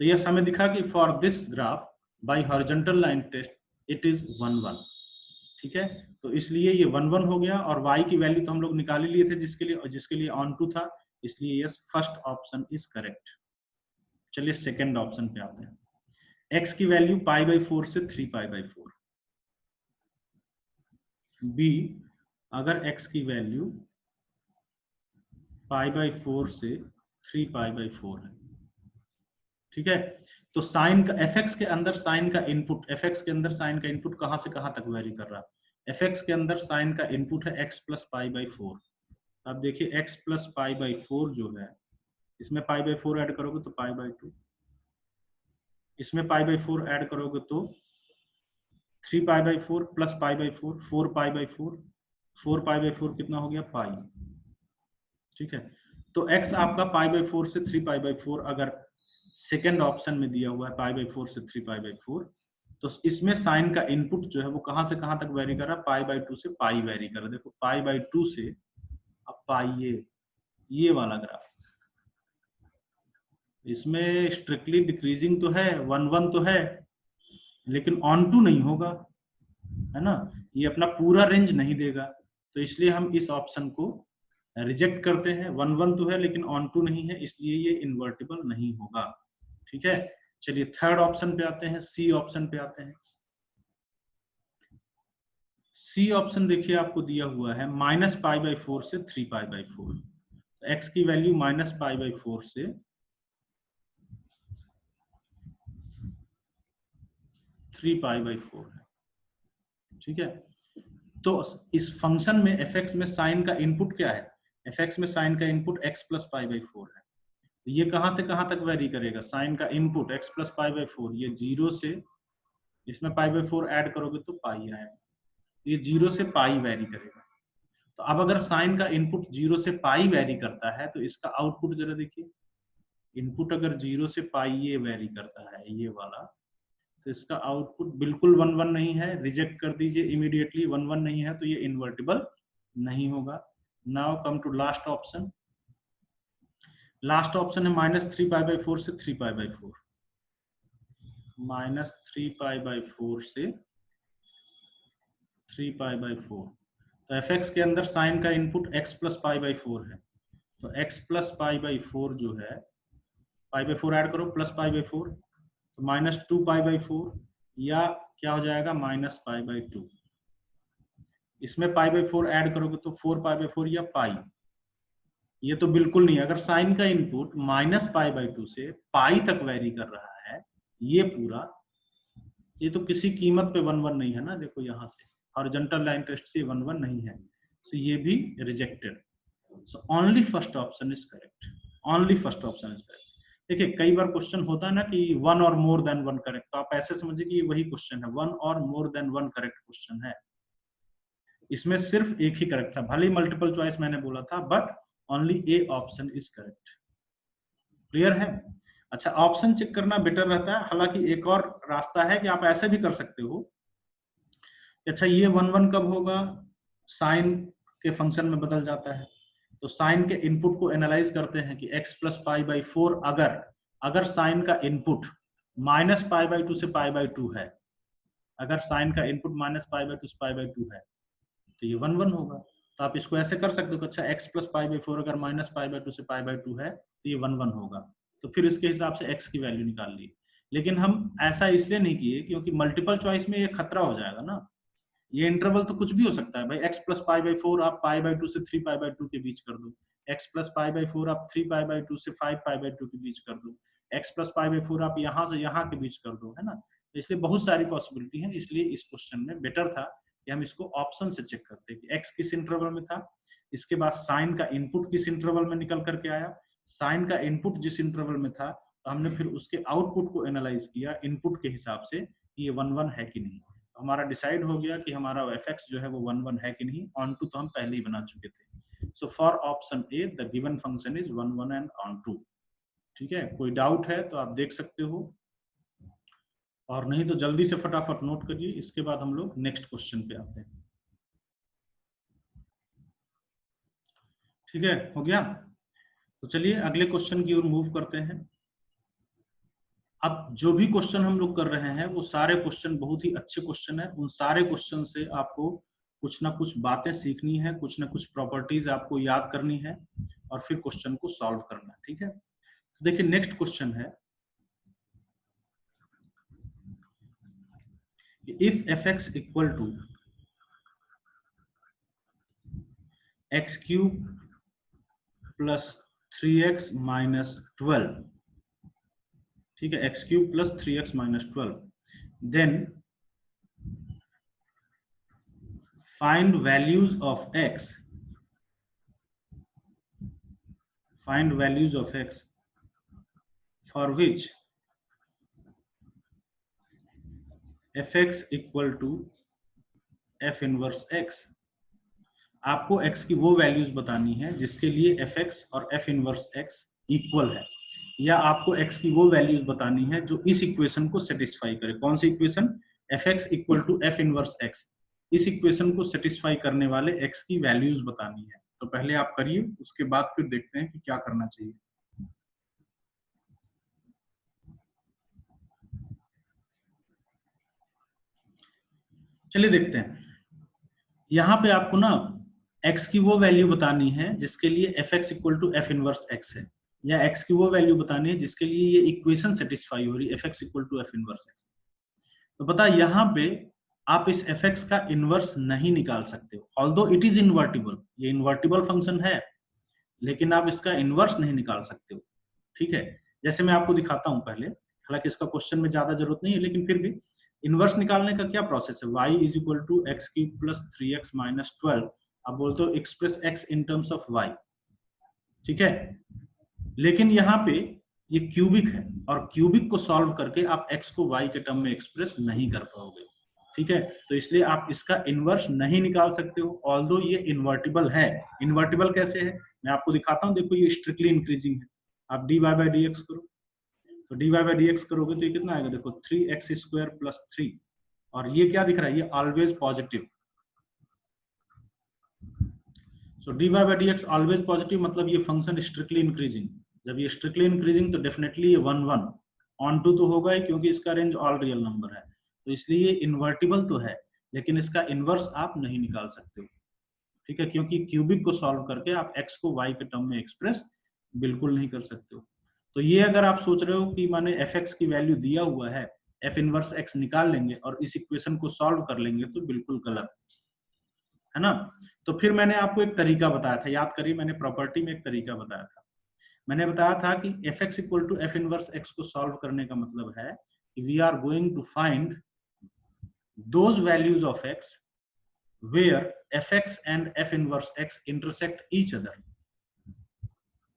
तो ये हमें दिखा कि for this graph by horizontal line test it is 1 1। ठीक है, तो इसलिए ये 1 1 हो गया और y की वैल्यू तो हम लोग निकाल लिए थे जिसके लिए ऑन टू था, इसलिए yes first option is correct. चलिए सेकंड ऑप्शन पे आते हैं, x की वैल्यू π/4 से 3π/4, b अगर x की वैल्यू π/4 से 3π/4 है। ठीक है, तो साइन का fx के अंदर साइन का इनपुट, fx के अंदर साइन का इनपुट कहां से कहां तक वेरी कर रहा है, fx के अंदर साइन का इनपुट है x + π/4। अब देखिए x + π/4 जो है, इसमें π/4 ऐड करोगे तो π/2, इसमें π/4 ऐड करोगे तो 3π/4 + π/4 4π/4, 4π/4 कितना हो गया पाई। ठीक है, तो x आपका π/4 से 3π/4 अगर सेकेंड ऑप्शन में दिया हुआ है π/4 से 3π/4, तो इसमें साइन का इनपुट जो है वो कहां से कहां तक वेरी कर रहा है, π/2 से पाई वेरी कर रहा है। देखो π/2 से अब पाई, ये वाला ग्राफ, इसमें स्ट्रिक्टली डिक्रीजिंग तो है, 1 1 तो है, लेकिन ऑन टू नहीं होगा, है ना, ये अपना पूरा रेंज नहीं देगा, तो इसलिए हम इस ऑप्शन को रिजेक्ट करते हैं। 1 1 तो है लेकिन ऑन टू नहीं है, इसलिए ये इन्वर्टिबल नहीं होगा। ठीक है, चलिए थर्ड ऑप्शन पे आते हैं, सी ऑप्शन पे आते हैं। सी ऑप्शन देखिए आपको दिया हुआ है -π/4 से 3π/4, x की वैल्यू -π/4 से 3π/4 है। ठीक है, तो इस फंक्शन में fx में साइन का इनपुट क्या है, fx में साइन का इनपुट x + π/4 है। ये कहां से कहां तक वेरी करेगा, साइन का इनपुट x + π/4, ये 0 से, इसमें π/4 ऐड करोगे तो पाई आएगा, ये 0 से पाई वेरी करेगा। तो अब अगर साइन का इनपुट 0 से पाई वेरी करता है, तो इसका आउटपुट जरा देखिए, इनपुट अगर 0 से पाई ये वेरी करता है, ये वाला, तो इसका आउटपुट बिल्कुल 1 1 नहीं है, रिजेक्ट कर दीजिए इमीडिएटली, 1 1 नहीं है तो ये इन्वर्टिबल नहीं होगा। Now come to last option. Last option है -3π/4 से 3π/4, -3π/4 से 3π/4। तो fx के अंदर साइन का इनपुट x + π/4 है, तो x + π/4 जो है, π/4 ऐड करो +π/4, तो -2π/4 या क्या हो जाएगा -π/2, इसमें π/4 ऐड करोगे तो 4π/4 या पाई। ये तो बिल्कुल नहीं, अगर साइन का इनपुट -π/2 से पाई तक वेरी कर रहा है, ये पूरा, ये तो किसी कीमत पे 1 1 नहीं है ना, देखो यहाँ से हॉरिजॉन्टल लाइन टेस्ट से 1 1 नहीं है, so ये भी rejected. So only first option is correct, only first option is correct. देखिए कई बार क्वेश्चन होता है ना कि 1 और मोर देन 1 करेक्ट, तो आप ऐसे समझिए कि ये वही क्वेश्चन है, 1 और मोर देन 1 करेक्ट क्वेश्चन है। इसमें सिर्फ एक ही करेक्ट था, भले ही मल्टीपल चॉइस मैंने बोला था, but only A option is correct. Clear है? अच्छा, ऑप्शन चेक करना बेटर रहता है, हालांकि एक और रास्ता है कि आप ऐसे भी कर सकते हो। अच्छा, ये 1 1 कब होगा, साइन के फंक्शन में बदल जाता है, तो साइन के इनपुट को एनालाइज करते हैं कि x + π/4 अगर साइन का इनपुट -π/2 से π/2 है, अगर साइन का इनपुट -π/2 से π/2 है तो ये 1 1 होगा। तो आप इसको ऐसे कर सकते हो कि अच्छा x + π/4 अगर -π/2 से π/2 है तो ये 1 1 होगा। तो फिर इसके हिसाब से x की वैल्यू निकाल ली। लेकिन हम ऐसा इसलिए नहीं किए क्योंकि मल्टीपल चॉइस में ये खतरा हो जाएगा ना। ये इंटरवल तो कुछ भी हो सकता है भाई, x + π/4 आप π/2 से 3π/2 के बीच कर दो, x + π/4 आप 3π/2 से 5π/2 के बीच कर दो, x + π/4 आप यहाँ से यहाँ के बीच कर दो, है ना। तो इसलिए बहुत सारी पॉसिबिलिटी है, इसलिए इस क्वेश्चन में बेटर था कि हम इसको ऑप्शन से चेक करते कि x किस इंटरवल में था, इसके बाद साइन का इनपुट किस इंटरवल में निकल करके आया, साइन का इनपुट जिस इंटरवल में था तो हमने फिर उसके आउटपुट को एनालाइज किया इनपुट के हिसाब से कि ये 1 1 है कि नहीं। तो हमारा डिसाइड हो गया कि हमारा fx जो है वो 1 1 है कि नहीं। ऑन टू तो हम पहले ही बना चुके थे। So for option A the given function is 1 1 and onto. ठीक है, कोई डाउट है तो आप देख सकते हो, और नहीं तो जल्दी से फटाफट नोट करिए, इसके बाद हम लोग नेक्स्ट क्वेश्चन पे आते हैं। ठीक है, हो गया। तो चलिए अगले क्वेश्चन की ओर मूव करते हैं। अब जो भी क्वेश्चन हम लोग कर रहे हैं वो सारे क्वेश्चन बहुत ही अच्छे क्वेश्चन है। उन सारे क्वेश्चन से आपको कुछ ना कुछ बातें सीखनी है, कुछ ना कुछ प्रॉपर्टीज आपको याद करनी है और फिर क्वेश्चन को सॉल्व करना है। ठीक है, तो देखिए नेक्स्ट क्वेश्चन है, if fx equal to x³ + 3x - 12, ठीक है, x³ + 3x - 12, then find values of x, find values of x for which fx equal to f inverse x। आपको x की वो वैल्यूज बतानी है जिसके लिए fx और f इनवर्स x इक्वल है, या आपको x की वो वैल्यूज बतानी है जो इस इक्वेशन को सेटिस्फाई करे। कौन सी equation? fx equal to f inverse x। इस इक्वेशन को सेटिस्फाई करने वाले x की वैल्यूज बतानी है। तो पहले आप करिए, उसके बाद फिर देखते हैं कि क्या करना चाहिए। चलिए देखते हैं। यहाँ पे आपको ना x की वो वैल्यू बतानी है जिसके लिए fx equal to f inverse x है, या x की वो वैल्यू बतानी है जिसके लिए ये इक्वेशन सेटिस्फाई हो रही है, fx equal to f inverse x। तो पता यहाँ पे आप इस fx का इनवर्स नहीं निकाल सकते हो, ऑल्दो इट इज इन्वर्टिबल, ये इन्वर्टिबल फंक्शन है, लेकिन आप इसका इनवर्स नहीं निकाल सकते हो। ठीक है, जैसे मैं आपको दिखाता हूँ पहले, हालांकि इसका क्वेश्चन में ज्यादा जरूरत नहीं है, लेकिन फिर भी इनवर्स निकालने का क्या प्रोसेस है? y is equal to x³ + 3x - 12, आप बोलते हो express x in terms of y। ठीक है, लेकिन यहाँ पे ये क्यूबिक है और क्यूबिक को सॉल्व करके आप x को y के टर्म में एक्सप्रेस नहीं कर पाओगे। ठीक है, तो इसलिए आप इसका इनवर्स नहीं निकाल सकते हो, ऑल्दो ये इन्वर्टिबल है। इन्वर्टिबल कैसे है मैं आपको दिखाता हूँ। देखो ये स्ट्रिक्टली इंक्रीजिंग है, आप dy/dx करो, तो dy/dx करोगे तो ये कितना आएगा? देखो 3x² + 3, और ये क्या दिख रहा है? ये ऑलवेज पॉजिटिव। सो dy/dx ऑलवेज पॉजिटिव मतलब ये फंक्शन स्ट्रिक्टली इंक्रीजिंग। जब ये स्ट्रिक्टली इंक्रीजिंग तो डेफिनेटली ये 1 1 ऑन टू तो होगा ही, क्योंकि इसका रेंज ऑल रियल नंबर है, तो इसलिए इन्वर्टिबल तो है, लेकिन इसका इनवर्स आप नहीं निकाल सकते हो। ठीक है, क्योंकि क्यूबिक को सॉल्व करके आप x को y के टर्म में एक्सप्रेस बिल्कुल नहीं कर सकते हो। तो ये अगर आप सोच रहे हो कि माने fx की वैल्यू दिया हुआ है, f इनवर्स x निकाल लेंगे और इस इक्वेशन को सॉल्व कर लेंगे, तो बिल्कुल गलत है ना। तो फिर मैंने आपको एक तरीका बताया था, याद करिए, मैंने प्रॉपर्टी में एक तरीका बताया था। मैंने बताया था कि fx equal to f inverse x को सॉल्व करने का मतलब है कि we are going to find those values of x where fx and f inverse x intersect each other।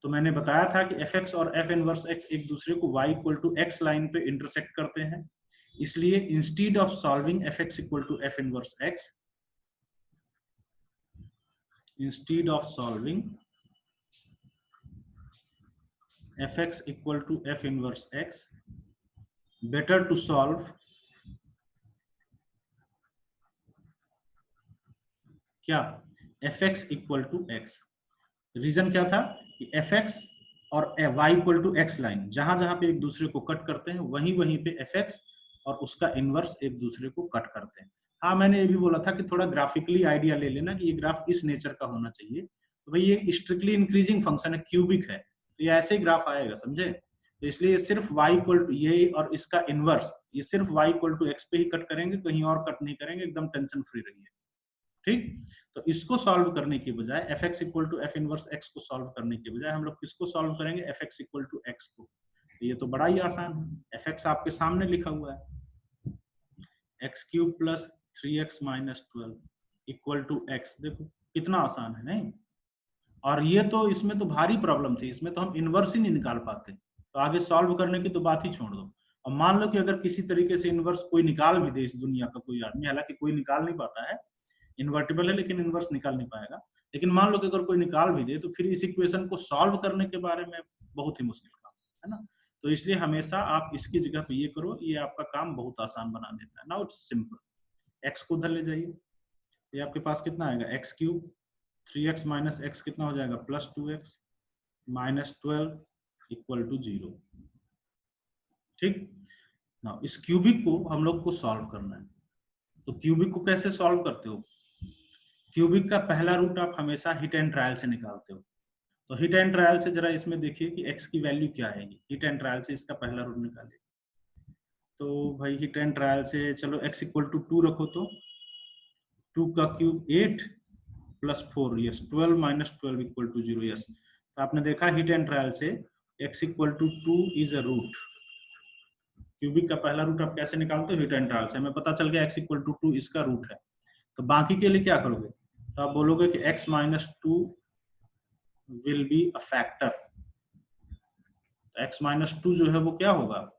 तो मैंने बताया था कि fx और f इनवर्स x एक दूसरे को y equal to x line पे इंटरसेक्ट करते हैं, इसलिए instead of solving fx equal to f inverse x, instead of solving fx equal to f inverse x, better to solve क्या? fx equal to x। Reason क्या था कि fx और y equal to x line, जहां जहां पे एक दूसरे को कट करते हैं वहीं वहीं पे fx और उसका इनवर्स एक दूसरे को कट करते हैं। हाँ, मैंने ये भी बोला था कि थोड़ा ग्राफिकली आइडिया ले लेना कि ये ग्राफ इस नेचर का होना चाहिए। तो भाई ये स्ट्रिक्टली इंक्रीजिंग फंक्शन है, क्यूबिक है, तो ये ऐसे ही ग्राफ आएगा, समझे? तो इसलिए सिर्फ y इक्वल टू ये और इसका इनवर्स, ये सिर्फ y इक्वल टू x पे ही कट करेंगे, कहीं और कट नहीं करेंगे, एकदम टेंशन फ्री रहिए। ठीक, तो इसको सॉल्व करने की बजाय fx equal to f inverse x को सॉल्व करने की बजाय हम लोग किसको सॉल्व करेंगे, fx इक्वल टू x को। ये तो बड़ा ही आसान है, fx आपके सामने लिखा हुआ है, x cube plus 3x minus 12 equal to x। देखो कितना आसान है, नहीं? और ये तो इसमें तो भारी प्रॉब्लम थी, इसमें तो हम इनवर्स ही नहीं निकाल पाते, तो आगे सॉल्व करने की तो बात ही छोड़ दो। और मान लो कि अगर किसी तरीके से इनवर्स कोई निकाल भी दे इस दुनिया का कोई आदमी, हालांकि कोई निकाल नहीं पाता है, इन्वर्टिबल है लेकिन इनवर्स निकाल नहीं पाएगा, लेकिन मान लो कि अगर कोई निकाल भी दे तो फिर इस इक्वेशन को सॉल्व करने के बारे में बहुत ही मुश्किल काम है ना। तो इसलिए हमेशा आप इसकी जगह पे ये करो, ये आपका काम बहुत आसान बना देता है। नाउ इट्स सिंपल, x को उधर ले जाइए, ये आपके पास कितना आएगा, x cube 3x minus x कितना हो जाएगा, plus 2x minus 12 equal to 0। ठीक, नाउ इस क्यूबिक को हम लोग को सॉल्व करना है। तो क्यूबिक को कैसे सॉल्व करते हो, क्यूबिक का पहला रूट आप हमेशा हिट एंड ट्रायल से निकालते हो। तो हिट एंड ट्रायल से जरा इसमें देखिए कि x की वैल्यू क्या आएगी, हिट एंड ट्रायल से इसका पहला रूट निकालिए। तो भाई हिट एंड ट्रायल से चलो x इक्वल टू 2 रखो, तो 2 का cube 8 plus 4, yes 12 minus 12 equal to 0, yes. तो आपने देखा हिट एंड ट्रायल से x equal to 2 is a root. Cubic का पहला रूट आप कैसे निकालते हो, हिट एंड ट्रायल से। हमें पता चल गया x इक्वल टू 2 इसका रूट है। तो बाकी के लिए क्या करोगे, तो आप बोलोगे कि x minus 2 will be a factor. x minus 2 जो है वो क्या होगा,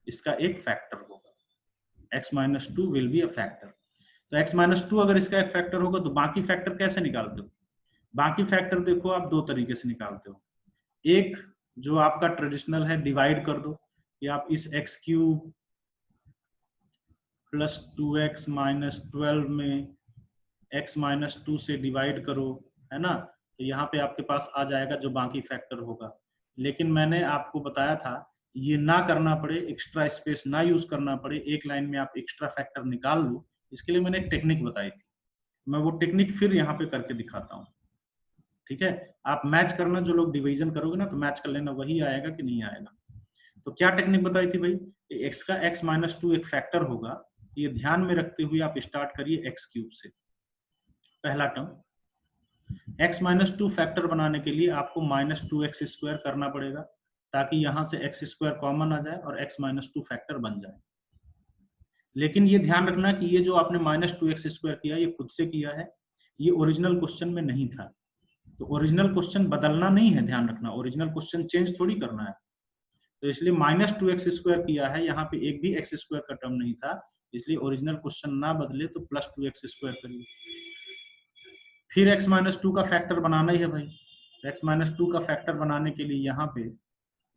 इसका एक फैक्टर होगा। x minus 2 will be a factor. तो x माइनस 2 अगर इसका एक फैक्टर होगा तो बाकी फैक्टर कैसे निकालते हो, बाकी फैक्टर देखो आप दो तरीके से निकालते हो। एक जो आपका ट्रेडिशनल है, डिवाइड कर दो, कि आप इस x cube plus 2x minus 12 में x माइनस 2 से डिवाइड करो, है ना। तो यहाँ पे आपके पास आ जाएगा जो बाकी फैक्टर होगा। लेकिन मैंने आपको बताया था ये ना करना पड़े, एक्स्ट्रा स्पेस ना यूज करना पड़े, एक लाइन में आप एक्स्ट्रा फैक्टर निकाल लो, इसके लिए मैंने एक टेक्निक बताई थी। मैं वो टेक्निक फिर यहाँ पे करके दिखाता हूँ, ठीक है। आप मैच करना, जो लोग डिवीजन करोगे ना तो मैच कर लेना वही आएगा कि नहीं आएगा। तो क्या टेक्निक बताई थी भाई, x का x माइनस 2 एक फैक्टर होगा, ये ध्यान में रखते हुए आप स्टार्ट करिए x क्यूब से, पहला टर्म। x माइनस 2 फैक्टर बनाने के लिए आपको माइनस 2x स्क्वायर करना पड़ेगा, ताकि यहां से x स्क्वायर कॉमन आ जाए और x माइनस 2 फैक्टर बन जाए। लेकिन ये ध्यान रखना कि ये जो आपने माइनस 2x स्क्वायर किया ये खुद से किया है, ये ओरिजिनल क्वेश्चन में नहीं था। तो ओरिजिनल क्वेश्चन बदलना नहीं है, ध्यान रखना, ओरिजिनल क्वेश्चन चेंज थोड़ी करना है। तो इसलिए माइनस 2x स्क्वायर किया है, यहाँ पे एक भी x स्क्वायर का टर्म नहीं था, इसलिए ओरिजिनल क्वेश्चन ना बदले तो प्लस 2x स्क्वायर करिए। फिर x माइनस 2 का फैक्टर बनाना ही है भाई, x माइनस 2 का फैक्टर बनाने के लिए यहाँ पे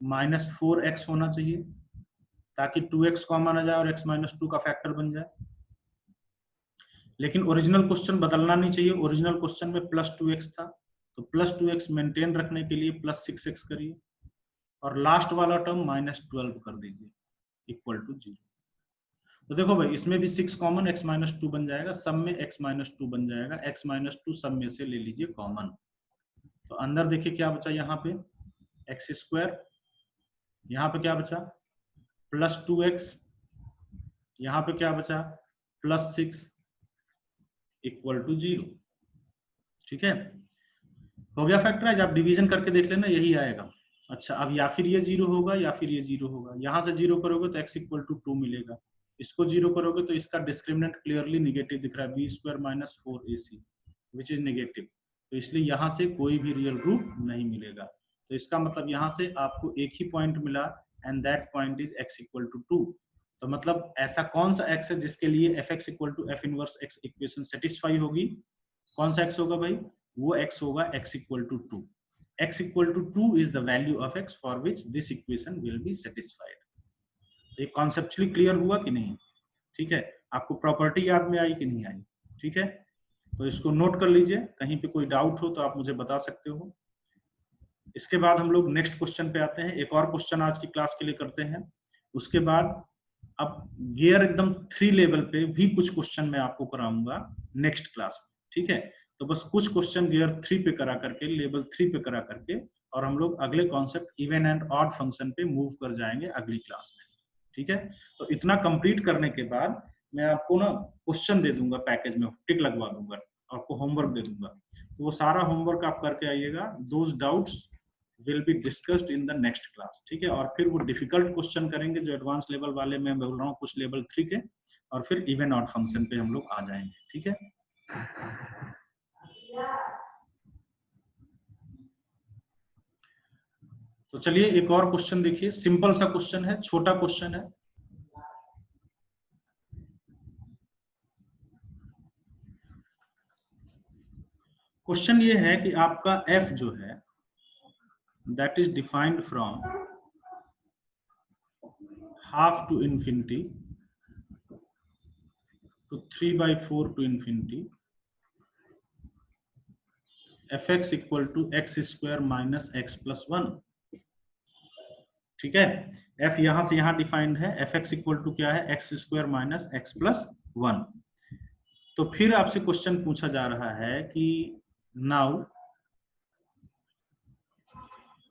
माइनस 4x होना चाहिए, ताकि 2x कॉमन आ जाए और x माइनस 2 का फैक्टर बन जाए। लेकिन ओरिजिनल क्वेश्चन बदलना नहीं चाहिए, ओरिजिनल क्वेश्चन में प्लस 2x था, तो प्लस 2x मेंटेन रखने के लिए प्लस 6x करिए, और लास्ट वाला टर्म माइनस 12 कर दीजिए इक्वल टू 0। तो देखो भाई इसमें भी 6 कॉमन, x माइनस 2 बन जाएगा, सब में x माइनस 2 बन जाएगा, x माइनस 2 सब में से ले लीजिए कॉमन। तो अंदर देखिए क्या बचा, यहाँ पे x स्क्वायर, यहाँ पे क्या बचा प्लस 2x, यहाँ पे क्या बचा प्लस 6 इक्वल टू 0। ठीक है, हो गया फैक्टराइज। आप डिवीजन करके देख लेना, यही आएगा। अच्छा, अब या फिर ये 0 होगा या फिर ये 0 होगा। यहाँ से 0 करोगे तो x इक्वल टू 2 मिलेगा, इसको 0 करोगे तो इसका डिस्क्रिमिनेंट क्लियरली निगेटिव दिख रहा है, b square minus 4ac which is negative. तो इसलिए यहाँ से कोई भी रियल रूट नहीं मिलेगा। तो इसका मतलब यहाँ से आपको एक ही पॉइंट मिला, and that point is x equal to 2। तो मतलब ऐसा कौन सा x है जिसके लिए fx equal to f inverse x equation satisfy होगी। कौन सा x होगा भाई, वो x होगा x equal to 2। x equal to 2 is the value of x for which this equation will be satisfied। तो ये कॉन्सेप्चुअली क्लियर हुआ कि नहीं, ठीक है। आपको प्रॉपर्टी याद में आई कि नहीं आई, ठीक है। तो इसको नोट कर लीजिए, कहीं पे कोई डाउट हो तो आप मुझे बता सकते हो। इसके बाद हम लोग नेक्स्ट क्वेश्चन पे आते हैं। एक और क्वेश्चन आज की क्लास के लिए करते हैं, उसके बाद अब गियर एकदम 3 लेवल पे भी कुछ क्वेश्चन मैं आपको कराऊंगा नेक्स्ट क्लास में, ठीक है। तो बस कुछ क्वेश्चन गियर 3 पे करा करके, लेवल 3 पे करा करके, और हम लोग अगले concept even and odd function पे मूव कर जाएंगे अगली क्लास में, ठीक है। तो इतना कंप्लीट करने के बाद मैं आपको ना क्वेश्चन दे दूंगा, पैकेज में टिक लगवा दूंगा, आपको होमवर्क दे दूंगा, तो वो सारा होमवर्क आप करके आइएगा। Those doubts will be discussed in the next class, ठीक है। और फिर वो डिफिकल्ट क्वेश्चन करेंगे जो एडवांस लेवल वाले मैं बोल रहा हूँ, कुछ लेवल 3 के, और फिर इवन ऑड फंक्शन पे हम लोग आ जाएंगे, ठीक है। तो चलिए एक और क्वेश्चन देखिए, सिंपल सा क्वेश्चन है, छोटा क्वेश्चन है। क्वेश्चन ये है कि आपका f जो है that is defined from half to infinity to 3/4 to infinity, fx equal to x square minus x plus 1, ठीक है। f यहां से यहां डिफाइंड है, fx इक्वल टू क्या है, x square minus x plus 1। तो फिर आपसे क्वेश्चन पूछा जा रहा है कि now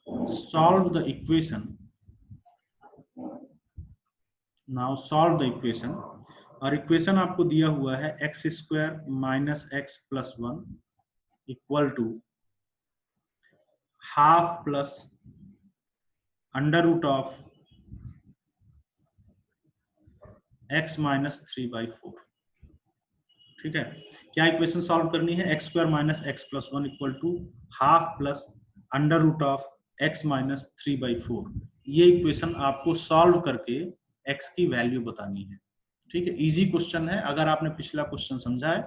solve the equation, now solve the equation, और इक्वेशन आपको दिया हुआ है x square minus x plus 1 equal to half plus under root of x minus 3/4, ठीक है। क्या इक्वेशन सॉल्व करनी है, x square minus x plus 1 equal to half plus under root of x minus 3/4। ये इक्वेशन आपको solve करके x की value बतानी है, ठीक है। इजी क्वेश्चन है, अगर आपने पिछला क्वेश्चन समझा है,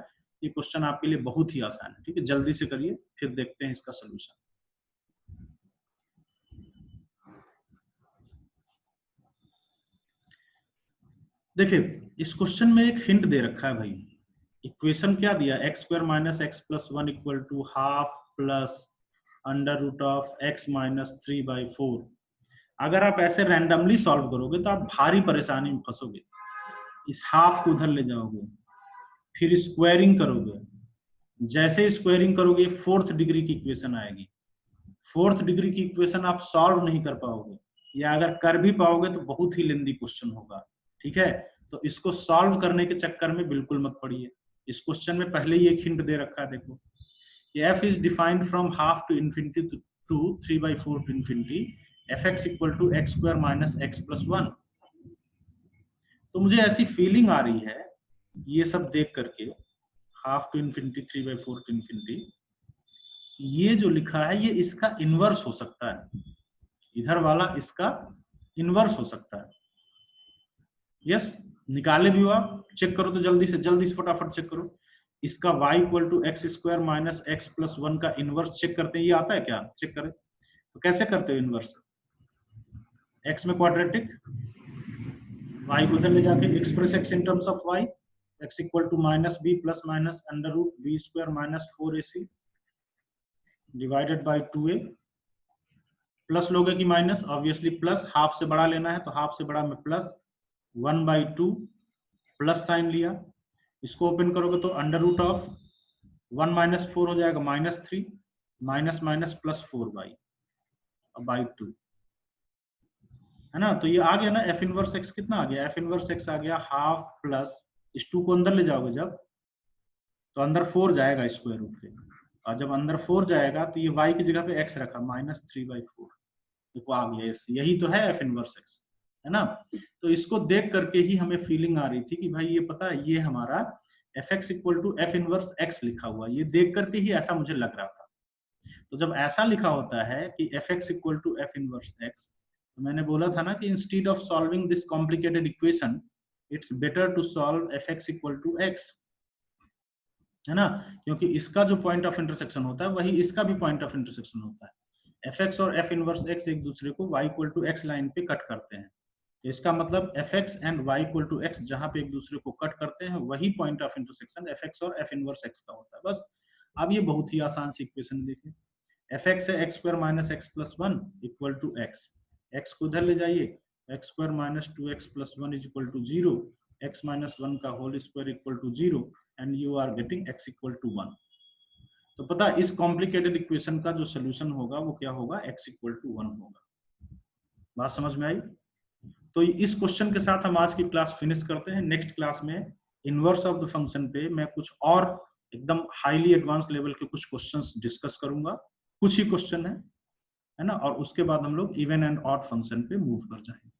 ये क्वेश्चन आपके लिए बहुत ही आसान है, ठीक है। जल्दी से करिए, फिर देखते हैं इसका सोल्यूशन। देखिए इस क्वेश्चन में एक हिंट दे रखा है भाई, इक्वेशन क्या दिया, x square minus x plus 1 equal to half plus under root of x minus 3/4। अगर आप ऐसे रैंडमली सॉल्व करोगे तो आप भारी परेशानी में फंसोगे। इस हाफ को उधर ले जाओगे, फिर स्क्वायरिंग करोगे, जैसे स्क्वायरिंग करोगे फोर्थ डिग्री की इक्वेशन आएगी। फोर्थ डिग्री की इक्वेशन आप सॉल्व नहीं कर पाओगे, या अगर कर भी पाओगे तो बहुत ही लेंदी क्वेश्चन होगा, ठीक है। तो इसको सॉल्व करने के चक्कर में बिल्कुल मत पड़िए। इस क्वेश्चन में पहले ही एक हिंट दे रखा है, देखो f is defined from half to infinity to 3/4 to infinity, fx equal to x square minus x plus 1। तो मुझे ऐसी फीलिंग आ रही है ये सब देख करके, half to infinity 3/4 to infinity, ये जो लिखा है ये इसका इनवर्स हो सकता है, इधर वाला इसका इनवर्स हो सकता है। यस, निकाले भी हो आप, चेक करो तो जल्दी से फटाफट चेक करो। इसका y equal to x square minus x plus 1 का इनवर्स चेक करते हैं, ये आता है क्या, चेक करें। तो कैसे करते हो इनवर्स, x में क्वाड्रेटिक, y को उधर ले जाके express x in terms of y, x equal to minus b plus minus under root b square minus 4ac divided by 2a, plus लोगे कि माइनस, ऑब्वियसली प्लस, हाफ से बड़ा लेना है तो हाफ से बड़ा में प्लस 1/2 प्लस साइन लिया, इसको ओपन करोगे तो अंडर रूट ऑफ 1 माइनस 4 हो जाएगा -3, माइनस माइनस प्लस 4/2, है ना। तो ये आ गया ना, एफ इनवर्स एक्स कितना आ गया, एफ इनवर्स एक्स आ गया हाफ प्लस, इस 2 को अंदर ले जाओगे जब, तो अंदर 4 जाएगा स्क्वायर रूट के, और जब अंदर 4 जाएगा तो ये y की जगह पे x रखा -3/4, देखो आ गया, यही तो है एफ इनवर्स एक्स, है ना। तो इसको देख करके ही हमें फीलिंग आ रही थी कि भाई ये पता है ये हमारा fx equal to f inverse x लिखा हुआ, ये देख करके ही ऐसा मुझे लग रहा था। तो जब ऐसा लिखा होता है कि fx equal to f inverse x, तो मैंने बोला था ना कि instead of solving this complicated equation it's better to solve fx equal to x, है ना, क्योंकि इसका जो पॉइंट ऑफ इंटरसेक्शन होता है वही इसका भी पॉइंट ऑफ इंटरसेक्शन होता है। fx और f इनवर्स x एक दूसरे को y equal to x line पे कट करते हैं, तो इसका मतलब fx and y equal to x जहां पे एक दूसरे को कट करते हैं वही पॉइंट ऑफ इंटरसेक्शन fx और f इनवर्स x का होता है, बस। अब ये बहुत ही आसान सी इक्वेशन देखिए, एफ एक्स है x square minus x plus one equal to x, x को इधर ले जाइए, x square minus two x plus one is equal to zero, x minus one का whole square equal to zero and you are getting x equal to one. तो पता इस complicated equation का जो सोल्यूशन होगा वो क्या होगा, एक्स इक्वल टू वन होगा। बात समझ में आई? तो इस क्वेश्चन के साथ हम आज की क्लास फिनिश करते हैं। नेक्स्ट क्लास में इनवर्स ऑफ द फंक्शन पे मैं कुछ और एकदम हाईली एडवांस लेवल के कुछ क्वेश्चंस डिस्कस करूंगा, कुछ ही क्वेश्चन है ना, और उसके बाद हम लोग इवन एंड ऑड फंक्शन पे मूव कर जाएंगे।